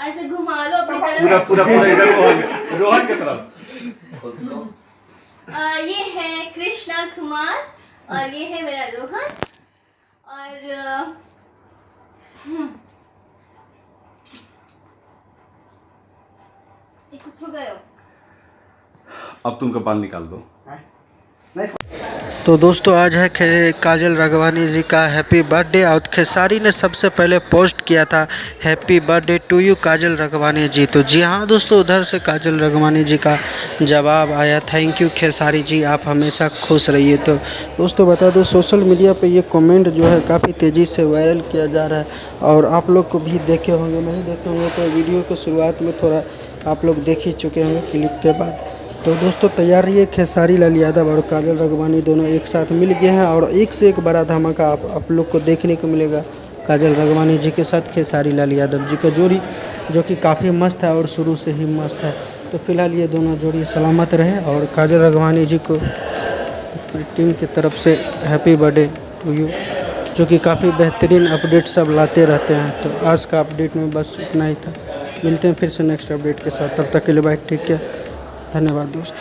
ऐसे घुमा लो अपनी पूरा तरफ। पूरा पूरा इधर रोहन की तरफ। ये है कृष्णा कुमार और ये है मेरा रोहन और ये कुछ हो गए हो। अब तुम का बाल निकाल दो। तो दोस्तों आज है काजल राघवानी जी का हैप्पी बर्थडे और खेसारी ने सबसे पहले पोस्ट किया था हैप्पी बर्थडे टू यू काजल राघवानी जी। तो जी हाँ दोस्तों, उधर से काजल राघवानी जी का जवाब आया, थैंक यू खेसारी जी, आप हमेशा खुश रहिए। तो दोस्तों बता दो, सोशल मीडिया पे ये कमेंट जो है काफ़ी तेज़ी से वायरल किया जा रहा है और आप लोग को भी देखे होंगे, नहीं देखे होंगे तो वीडियो के शुरुआत में थोड़ा आप लोग देख ही चुके होंगे क्लिप के बाद। तो दोस्तों तैयार रहिए, खेसारी लाल यादव और काजल राघवानी दोनों एक साथ मिल गए हैं और एक से एक बड़ा धमाका आप लोग को देखने को मिलेगा काजल राघवानी जी के साथ खेसारी लाल यादव जी का जोड़ी, जो कि काफ़ी मस्त है और शुरू से ही मस्त है। तो फिलहाल ये दोनों जोड़ी सलामत रहे और काजल राघवानी जी को टीम की तरफ से हैप्पी बर्थडे टू यू, जो कि काफ़ी बेहतरीन अपडेट सब लाते रहते हैं। तो आज का अपडेट में बस इतना ही था, मिलते हैं फिर से नेक्स्ट अपडेट के साथ, तब तक के लिए बाय, ठीक है, धन्यवाद दोस्तों।